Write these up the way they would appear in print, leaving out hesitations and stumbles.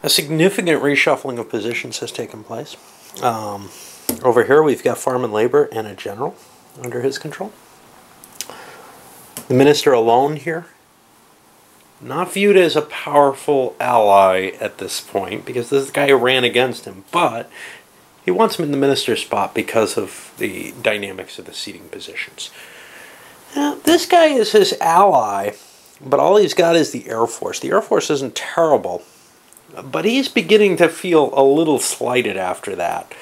A significant reshuffling of positions has taken place. Over here we've got Farm and Labor and a general under his control. The minister alone here, not viewed as a powerful ally at this point because this is the guy who ran against him, but he wants him in the minister's spot because of the dynamics of the seating positions. Now, this guy is his ally, but all he's got is the Air Force. The Air Force isn't terrible, but he's beginning to feel a little slighted after that.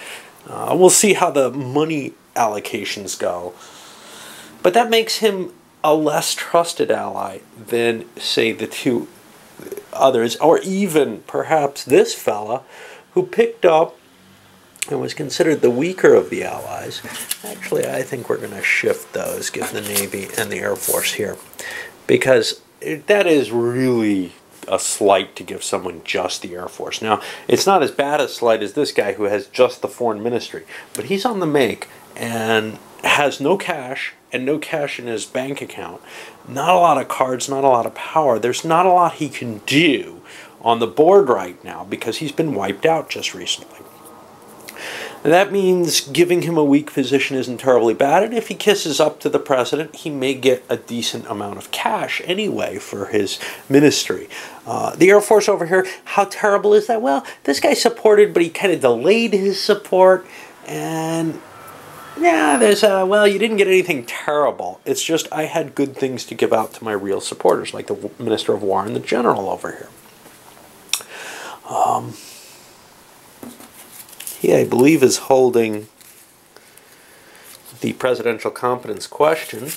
We'll see how the money allocations go. But that makes him a less trusted ally than, say, the two others, or even perhaps this fella who picked up and was considered the weaker of the allies. Actually, I think we're going to shift those, give the Navy and the Air Force here, because that is really a slight to give someone just the Air Force. Now, it's not as bad a slight as this guy who has just the Foreign Ministry, but he's on the make and has no cash and no cash in his bank account. Not a lot of cards, not a lot of power. There's not a lot he can do on the board right now because he's been wiped out just recently. That means giving him a weak position isn't terribly bad, and if he kisses up to the president, he may get a decent amount of cash anyway for his ministry. The Air Force over here, how terrible is that? Well, this guy supported, but he kind of delayed his support, and yeah, there's well, you didn't get anything terrible. It's just I had good things to give out to my real supporters, like the Minister of War and the General over here. He, I believe, is holding the presidential competence question,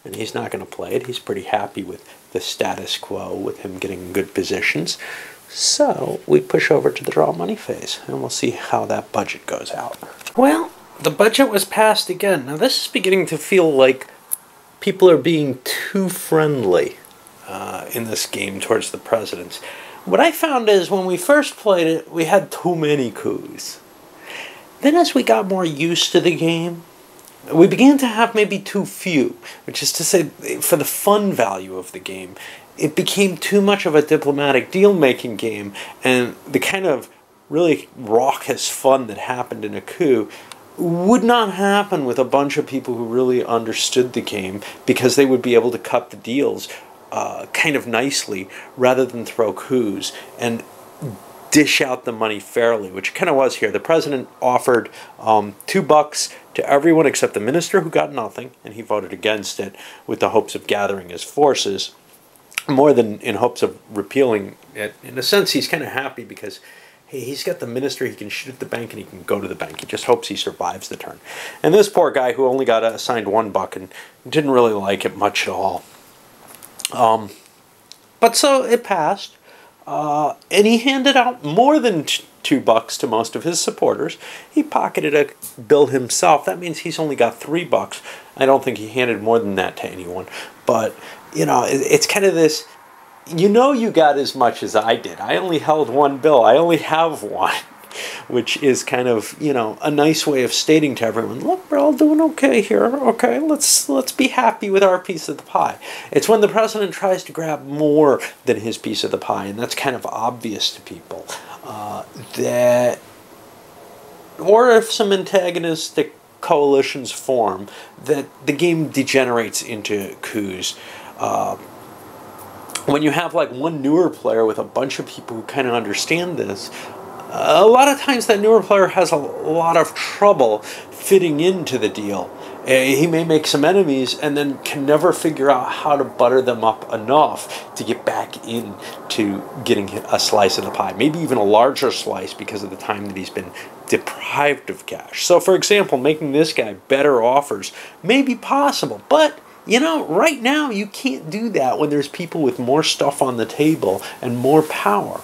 and he's not going to play it. He's pretty happy with the status quo, with him getting good positions. So we push over to the draw money phase, and we'll see how that budget goes out. Well, the budget was passed again. Now this is beginning to feel like people are being too friendly in this game towards the presidents. What I found is when we first played it, we had too many coups. Then as we got more used to the game, we began to have maybe too few, which is to say, for the fun value of the game, it became too much of a diplomatic deal-making game, and the kind of really raucous fun that happened in a coup would not happen with a bunch of people who really understood the game, because they would be able to cut the deals kind of nicely rather than throw coups and dish out the money fairly, which kind of was here. The president offered $2 to everyone except the minister, who got nothing, and he voted against it with the hopes of gathering his forces, more than in hopes of repealing it. In a sense, he's kind of happy because, hey, he's got the minister, he can shoot at the bank, and he can go to the bank. He just hopes he survives the turn. And this poor guy who only got assigned $1 and didn't really like it much at all. But so it passed. And he handed out more than $2 to most of his supporters. He pocketed a bill himself. That means he's only got $3. I don't think he handed more than that to anyone. But, you know, it's kind of this, you know, you got as much as I did. I only held one bill. I only have one. Which is kind of, you know, a nice way of stating to everyone, look, we're all doing okay here. Okay, let's be happy with our piece of the pie. It's when the president tries to grab more than his piece of the pie, and that's kind of obvious to people. That, or if some antagonistic coalitions form, that the game degenerates into coups. When you have like one newer player with a bunch of people who kind of understand this, a lot of times that newer player has a lot of trouble fitting into the deal. He may make some enemies and then can never figure out how to butter them up enough to get back into getting a slice of the pie. Maybe even a larger slice because of the time that he's been deprived of cash. So for example, making this guy better offers may be possible, but you know, right now you can't do that when there's people with more stuff on the table and more power.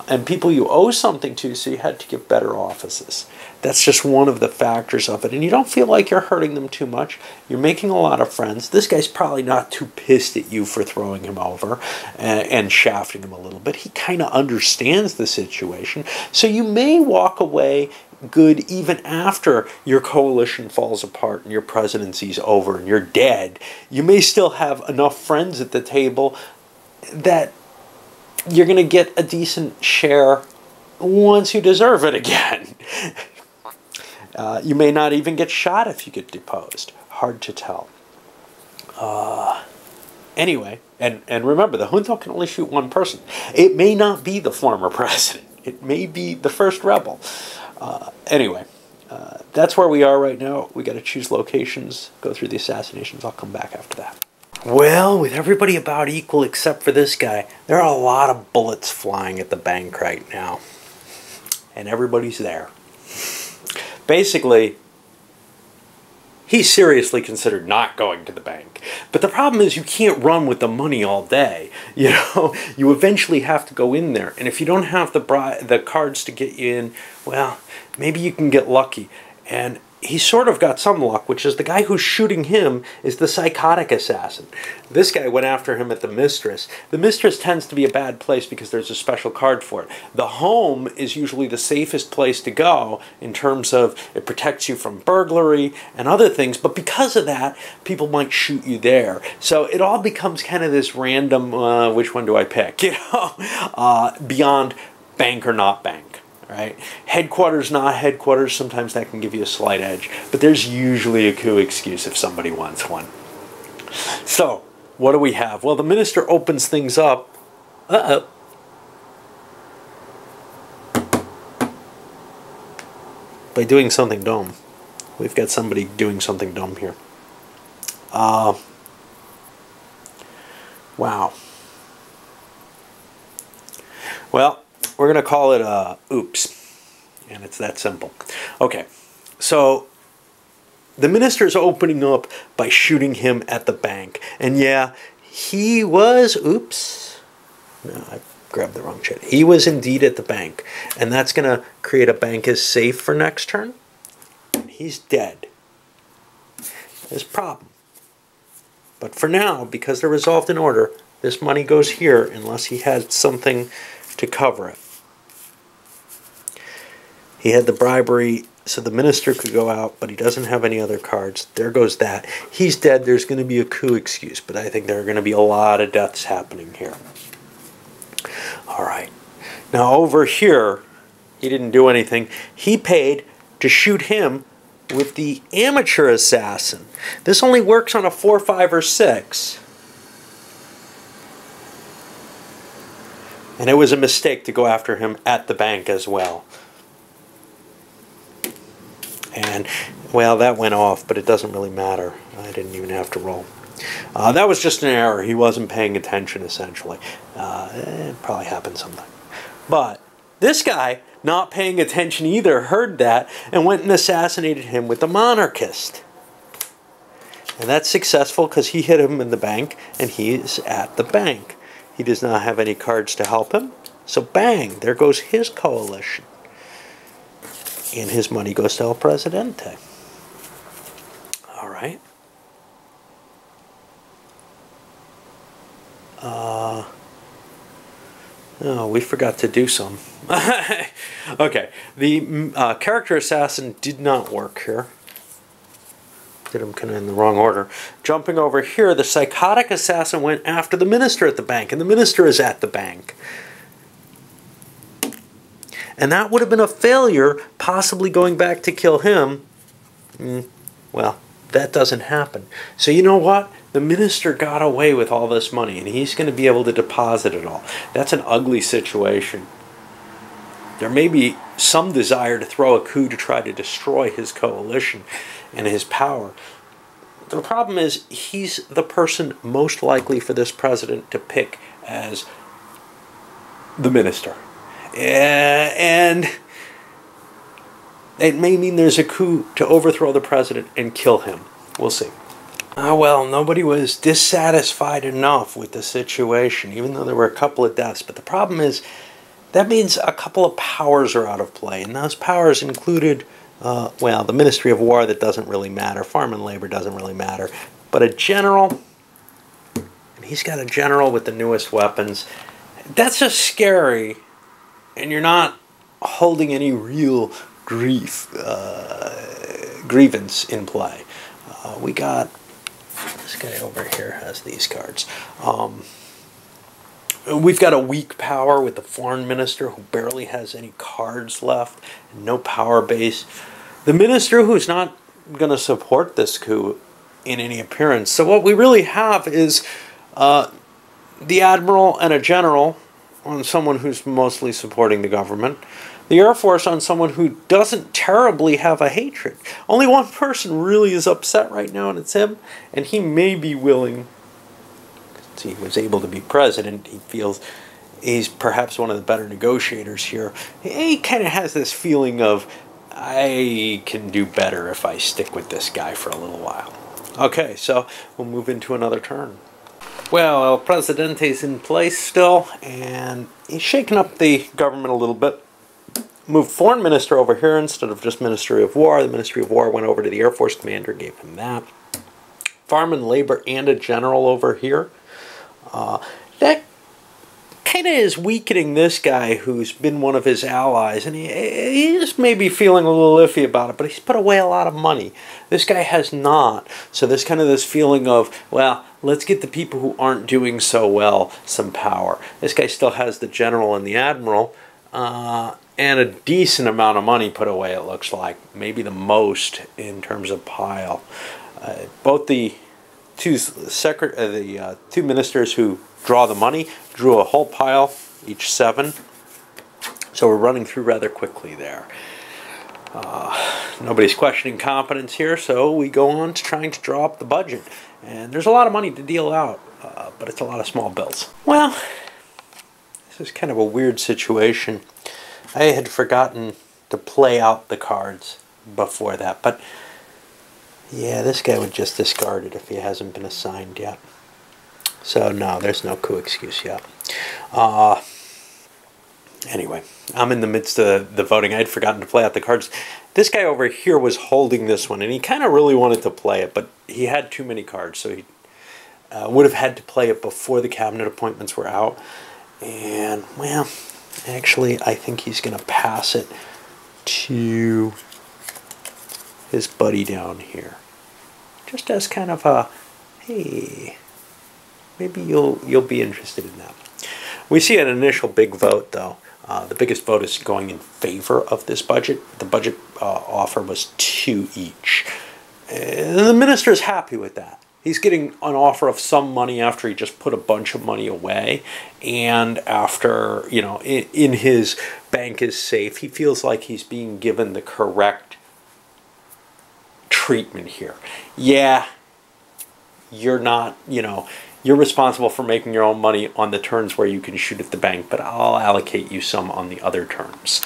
And people you owe something to, so you had to give better offices. That's just one of the factors of it. And you don't feel like you're hurting them too much. You're making a lot of friends. This guy's probably not too pissed at you for throwing him over and shafting him a little bit. He kind of understands the situation. So you may walk away good even after your coalition falls apart and your presidency's over and you're dead. You may still have enough friends at the table that you're going to get a decent share once you deserve it again. You may not even get shot if you get deposed. Hard to tell. Anyway, and remember, the junta can only shoot one person. It may not be the former president. It may be the first rebel. Anyway, that's where we are right now. We got to choose locations, go through the assassinations. I'll come back after that. Well, with everybody about equal except for this guy, there are a lot of bullets flying at the bank right now. And everybody's there. Basically, he's seriously considered not going to the bank. But the problem is you can't run with the money all day. You know, you eventually have to go in there. And if you don't have the cards to get you in, well, maybe you can get lucky. And he's sort of got some luck, which is the guy who's shooting him is the psychotic assassin. This guy went after him at the Mistress. The Mistress tends to be a bad place because there's a special card for it. The home is usually the safest place to go in terms of it protects you from burglary and other things, but because of that, people might shoot you there. So it all becomes kind of this random, which one do I pick, you know, beyond bank or not bank. Right? Headquarters, not headquarters, sometimes that can give you a slight edge. But there's usually a coup excuse if somebody wants one. So, what do we have? Well, the minister opens things up. Uh-oh. By doing something dumb. We've got somebody doing something dumb here. Wow. Well, we're going to call it oops, and it's that simple. Okay, so the minister's opening up by shooting him at the bank. And yeah, he was, oops, no, I grabbed the wrong shit. He was indeed at the bank, and that's going to create a bank as safe for next turn. He's dead. There's a problem. But for now, because they're resolved in order, this money goes here unless he had something to cover it. He had the bribery so the minister could go out, but he doesn't have any other cards. There goes that. He's dead. There's going to be a coup excuse, but I think there are going to be a lot of deaths happening here. All right. Now over here, he didn't do anything. He paid to shoot him with the amateur assassin. This only works on a 4, 5, or 6. And it was a mistake to go after him at the bank as well. And, well, that went off, but it doesn't really matter. I didn't even have to roll. That was just an error. He wasn't paying attention, essentially. It probably happened sometime. But this guy, not paying attention either, heard that and went and assassinated him with the monarchist. And that's successful because he hit him in the bank, and he's at the bank. He does not have any cards to help him. So bang, there goes his coalition. And his money goes to El Presidente. All right. Oh, we forgot to do some. Okay, the character assassin did not work here. Did them kind of in the wrong order. Jumping over here, the psychotic assassin went after the minister at the bank, and the minister is at the bank. And that would have been a failure, possibly going back to kill him. Well, that doesn't happen. So you know what? The minister got away with all this money, and he's going to be able to deposit it all. That's an ugly situation. There may be some desire to throw a coup to try to destroy his coalition and his power. The problem is he's the person most likely for this president to pick as the minister. And it may mean there's a coup to overthrow the president and kill him. We'll see. Well, nobody was dissatisfied enough with the situation, even though there were a couple of deaths. But the problem is that means a couple of powers are out of play. And those powers included, well, the Ministry of War, that doesn't really matter. Farm and Labor doesn't really matter. But a general, and he's got a general with the newest weapons. That's just scary. And you're not holding any real grievance in play. We got, this guy over here has these cards. We've got a weak power with the foreign minister who barely has any cards left, and no power base. The minister who's not going to support this coup in any appearance. So what we really have is the admiral and a general on someone who's mostly supporting the government. The Air Force on someone who doesn't terribly have a hatred. Only one person really is upset right now, and it's him. And he may be willing, since he was able to be president, he feels he's perhaps one of the better negotiators here. He kind of has this feeling of, I can do better if I stick with this guy for a little while. Okay, so we'll move into another turn. Well, El Presidente's in place still, and he's shaken up the government a little bit. Moved foreign minister over here instead of just Ministry of War. The Ministry of War went over to the Air Force commander, gave him that. Farm and Labor and a general over here. That kind of is weakening this guy who's been one of his allies, and he's maybe feeling a little iffy about it, but he's put away a lot of money. This guy has not. So there's kind of this feeling of, well, let's get the people who aren't doing so well some power. This guy still has the general and the admiral, and a decent amount of money put away, it looks like. Maybe the most in terms of pile. Both the two ministers who draw the money drew a whole pile, each 7. So we're running through rather quickly there. Nobody's questioning competence here, so we go on to trying to draw up the budget. And there's a lot of money to deal out, but it's a lot of small bills. Well, this is kind of a weird situation. I had forgotten to play out the cards before that, but yeah, this guy would just discard it if he hasn't been assigned yet. So no, there's no coup excuse yet. Anyway, I'm in the midst of the voting. I had forgotten to play out the cards. This guy over here was holding this one, and he kind of really wanted to play it, but he had too many cards, so he would have had to play it before the cabinet appointments were out. And, well, actually, I think he's going to pass it to his buddy down here. Just as kind of a, hey, maybe you'll be interested in that. We see an initial big vote, though. The biggest vote is going in favor of this budget. The budget offer was 2 each. The minister is happy with that. He's getting an offer of some money after he just put a bunch of money away, and after, you know, in his bank is safe. He feels like he's being given the correct treatment here. Yeah, you're not, you know, you're responsible for making your own money on the turns where you can shoot at the bank, but I'll allocate you some on the other terms.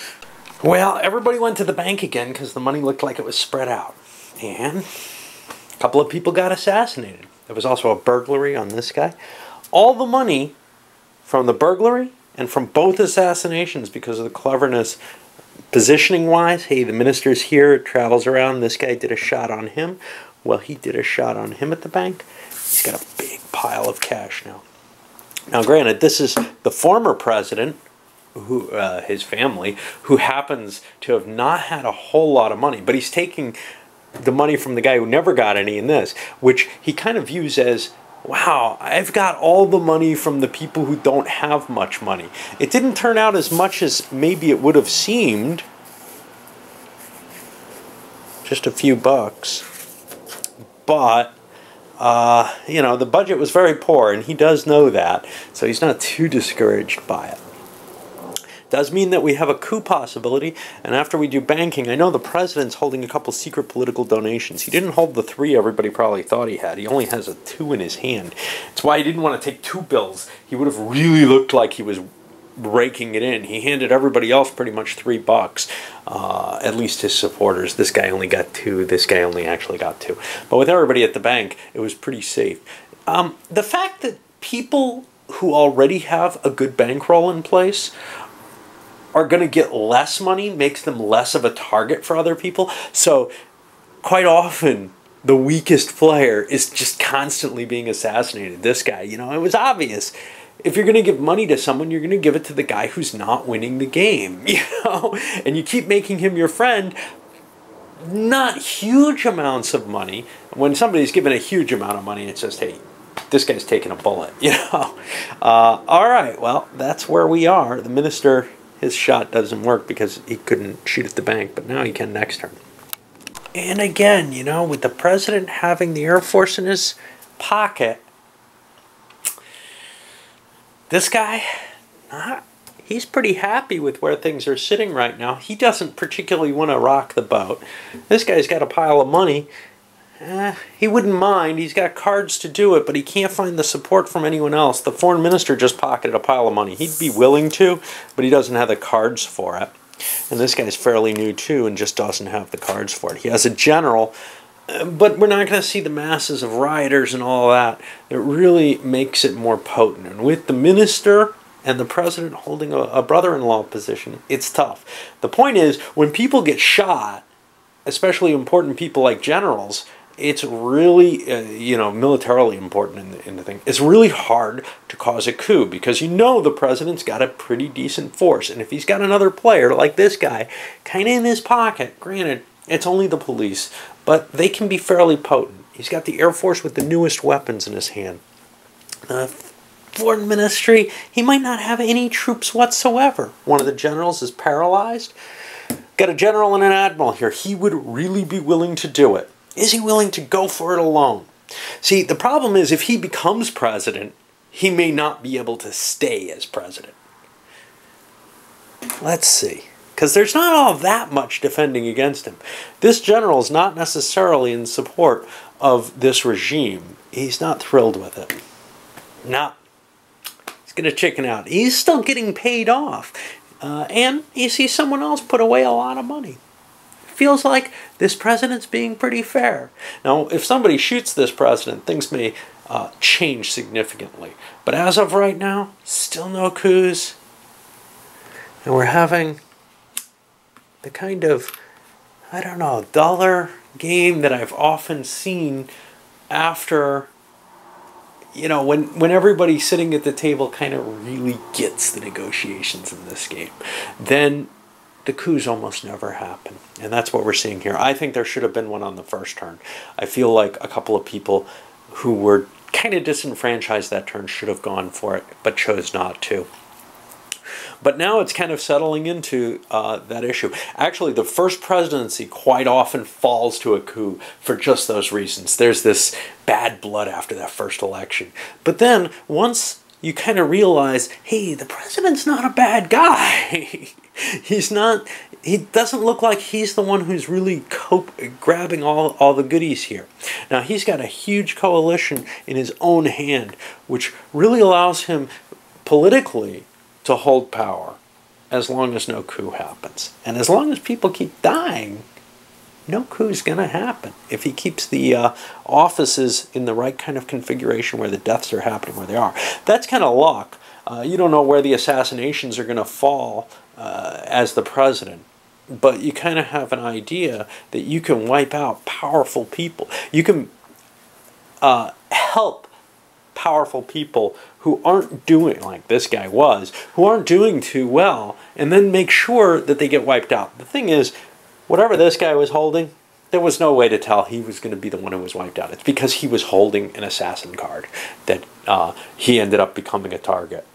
Well, everybody went to the bank again because the money looked like it was spread out. And a couple of people got assassinated. There was also a burglary on this guy. All the money from the burglary and from both assassinations, because of the cleverness positioning-wise, hey, the minister's here, it travels around, this guy did a shot on him. Well, he did a shot on him at the bank. He's got a big pile of cash now. Now, granted, this is the former president, who his family, who happens to have not had a whole lot of money, but he's taking the money from the guy who never got any in this, which he kind of views as, wow, I've got all the money from the people who don't have much money. It didn't turn out as much as maybe it would have seemed. Just a few bucks. But you know, the budget was very poor, and he does know that, so he's not too discouraged by it. Does mean that we have a coup possibility, and after we do banking, I know the president's holding a couple secret political donations. He didn't hold the 3 everybody probably thought he had. He only has a 2 in his hand. That's why he didn't want to take 2 bills. He would have really looked like he was raking it in. He handed everybody else pretty much $3, at least his supporters. This guy only got 2. This guy only actually got 2. But with everybody at the bank, it was pretty safe. The fact that people who already have a good bankroll in place are going to get less money makes them less of a target for other people. So quite often, the weakest player is just constantly being assassinated. This guy, you know, it was obvious. If you're going to give money to someone, you're going to give it to the guy who's not winning the game, you know? And you keep making him your friend. Not huge amounts of money. When somebody's given a huge amount of money, it's just, hey, this guy's taking a bullet, you know. All right, well, that's where we are. The minister, his shot doesn't work because he couldn't shoot at the bank, but now he can next turn. And again, you know, with the president having the Air Force in his pocket, this guy, he's pretty happy with where things are sitting right now. He doesn't particularly want to rock the boat. This guy's got a pile of money. He wouldn't mind. He's got cards to do it, but he can't find the support from anyone else. The foreign minister just pocketed a pile of money. He'd be willing to, but he doesn't have the cards for it. And this guy's fairly new too and just doesn't have the cards for it. He has a general, but we're not going to see the masses of rioters and all that. It really makes it more potent. And with the minister and the president holding a brother-in-law position, it's tough. The point is, when people get shot, especially important people like generals, it's really, you know, militarily important in the thing. It's really hard to cause a coup because you know the president's got a pretty decent force. And if he's got another player like this guy kind of in his pocket, granted, it's only the police, but they can be fairly potent. He's got the Air Force with the newest weapons in his hand. The foreign ministry, he might not have any troops whatsoever. One of the generals is paralyzed. Got a general and an admiral here. He would really be willing to do it. Is he willing to go for it alone? See, the problem is if he becomes president, he may not be able to stay as president. Let's see. Because there's not all that much defending against him. This general is not necessarily in support of this regime. He's not thrilled with it. No. He's going to chicken out. He's still getting paid off. And he sees someone else put away a lot of money. Feels like this president's being pretty fair. Now, if somebody shoots this president, things may change significantly. But as of right now, still no coups. And we're having the kind of, I don't know, duller game that I've often seen after, you know, when everybody sitting at the table kind of really gets the negotiations in this game. Then the coups almost never happen. And that's what we're seeing here. I think there should have been one on the first turn. I feel like a couple of people who were kind of disenfranchised that turn should have gone for it, but chose not to. But now it's kind of settling into that issue. Actually, the first presidency quite often falls to a coup for just those reasons. There's this bad blood after that first election. But then, once you kind of realize, hey, the president's not a bad guy. He doesn't look like he's the one who's really grabbing all the goodies here. Now, he's got a huge coalition in his own hand, which really allows him politically to hold power as long as no coup happens. And as long as people keep dying, no coup is going to happen. If he keeps the offices in the right kind of configuration where the deaths are happening where they are. That's kind of luck. You don't know where the assassinations are going to fall as the president. But you kind of have an idea that you can wipe out powerful people. You can help powerful people who aren't doing, like this guy was, who aren't doing too well, and then make sure that they get wiped out. The thing is, whatever this guy was holding, there was no way to tell he was going to be the one who was wiped out. It's because he was holding an assassin card that he ended up becoming a target.